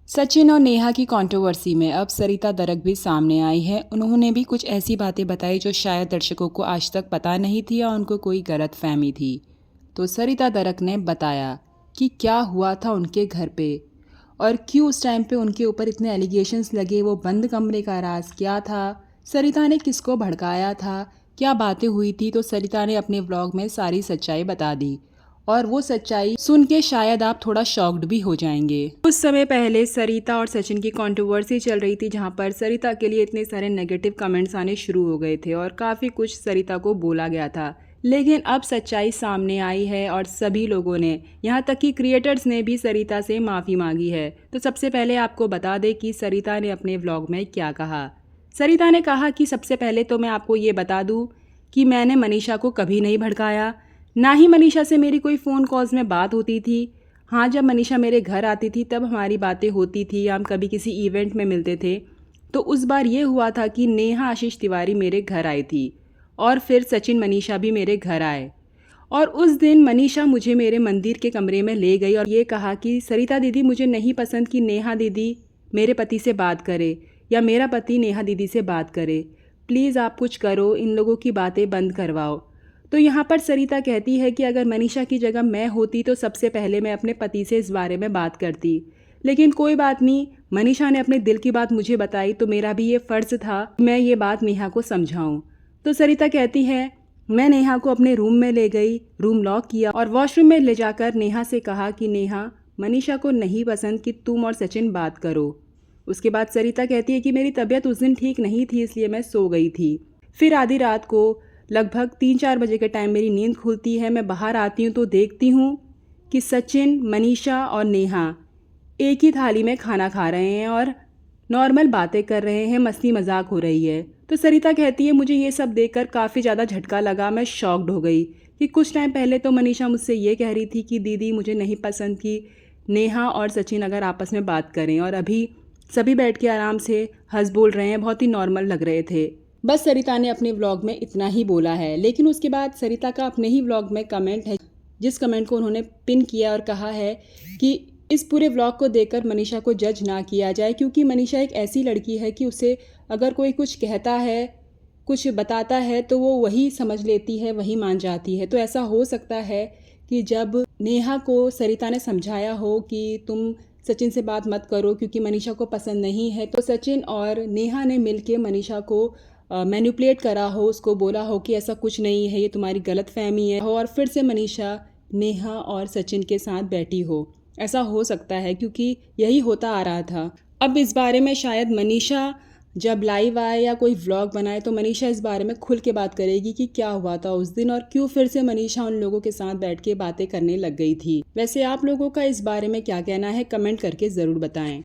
सचिन और नेहा की कंट्रोवर्सी में अब सरिता दरक भी सामने आई है। उन्होंने भी कुछ ऐसी बातें बताई जो शायद दर्शकों को आज तक पता नहीं थी या उनको कोई गलतफहमी थी। तो सरिता दरक ने बताया कि क्या हुआ था उनके घर पे और क्यों उस टाइम पे उनके ऊपर इतने एलिगेशंस लगे, वो बंद कमरे का राज क्या था, सरिता ने किसको भड़काया था, क्या बातें हुई थी। तो सरिता ने अपने व्लॉग में सारी सच्चाई बता दी और वो सच्चाई सुन के शायद आप थोड़ा शॉक्ड भी हो जाएंगे। कुछ समय पहले सरिता और सचिन की कंट्रोवर्सी चल रही थी, जहां पर सरिता के लिए इतने सारे नेगेटिव कमेंट्स आने शुरू हो गए थे और काफ़ी कुछ सरिता को बोला गया था। लेकिन अब सच्चाई सामने आई है और सभी लोगों ने, यहाँ तक कि क्रिएटर्स ने भी सरिता से माफ़ी मांगी है। तो सबसे पहले आपको बता दें कि सरिता ने अपने व्लॉग में क्या कहा। सरिता ने कहा कि सबसे पहले तो मैं आपको ये बता दूँ कि मैंने मनीषा को कभी नहीं भड़काया, ना ही मनीषा से मेरी कोई फ़ोन कॉल्स में बात होती थी। हाँ, जब मनीषा मेरे घर आती थी तब हमारी बातें होती थी, हम कभी किसी इवेंट में मिलते थे। तो उस बार ये हुआ था कि नेहा आशीष तिवारी मेरे घर आई थी और फिर सचिन मनीषा भी मेरे घर आए। और उस दिन मनीषा मुझे मेरे मंदिर के कमरे में ले गई और ये कहा कि सरिता दीदी, मुझे नहीं पसंद कि नेहा दीदी मेरे पति से बात करे या मेरा पति नेहा दीदी से बात करे। प्लीज़ आप कुछ करो, इन लोगों की बातें बंद करवाओ। तो यहाँ पर सरिता कहती है कि अगर मनीषा की जगह मैं होती तो सबसे पहले मैं अपने पति से इस बारे में बात करती। लेकिन कोई बात नहीं, मनीषा ने अपने दिल की बात मुझे बताई तो मेरा भी ये फ़र्ज़ था मैं ये बात नेहा को समझाऊं। तो सरिता कहती है, मैं नेहा को अपने रूम में ले गई, रूम लॉक किया और वॉशरूम में ले जाकर नेहा से कहा कि नेहा, मनीषा को नहीं पसंद कि तुम और सचिन बात करो। उसके बाद सरिता कहती है कि मेरी तबीयत उस दिन ठीक नहीं थी, इसलिए मैं सो गई थी। फिर आधी रात को लगभग 3-4 बजे के टाइम मेरी नींद खुलती है। मैं बाहर आती हूँ तो देखती हूँ कि सचिन, मनीषा और नेहा एक ही थाली में खाना खा रहे हैं और नॉर्मल बातें कर रहे हैं, मस्ती मजाक हो रही है। तो सरिता कहती है, मुझे ये सब देखकर काफ़ी ज़्यादा झटका लगा। मैं शॉक्ड हो गई कि कुछ टाइम पहले तो मनीषा मुझसे ये कह रही थी कि दीदी मुझे नहीं पसंद कि नेहा और सचिन अगर आपस में बात करें, और अभी सभी बैठ के आराम से हंस बोल रहे हैं, बहुत ही नॉर्मल लग रहे थे। बस सरिता ने अपने व्लॉग में इतना ही बोला है। लेकिन उसके बाद सरिता का अपने ही व्लॉग में कमेंट है, जिस कमेंट को उन्होंने पिन किया और कहा है कि इस पूरे व्लॉग को देखकर मनीषा को जज ना किया जाए, क्योंकि मनीषा एक ऐसी लड़की है कि उसे अगर कोई कुछ कहता है, कुछ बताता है तो वो वही समझ लेती है, वही मान जाती है। तो ऐसा हो सकता है कि जब नेहा को सरिता ने समझाया हो कि तुम सचिन से बात मत करो क्योंकि मनीषा को पसंद नहीं है, तो सचिन और नेहा ने मिलके मनीषा को मैनिपुलेट करा हो, उसको बोला हो कि ऐसा कुछ नहीं है, ये तुम्हारी गलतफहमी है, और फिर से मनीषा नेहा और सचिन के साथ बैठी हो। ऐसा हो सकता है क्योंकि यही होता आ रहा था। अब इस बारे में शायद मनीषा जब लाइव आए या कोई व्लॉग बनाए तो मनीषा इस बारे में खुल के बात करेगी कि क्या हुआ था उस दिन और क्यों फिर से मनीषा उन लोगों के साथ बैठ के बातें करने लग गई थी। वैसे आप लोगों का इस बारे में क्या कहना है, कमेंट करके ज़रूर बताएं।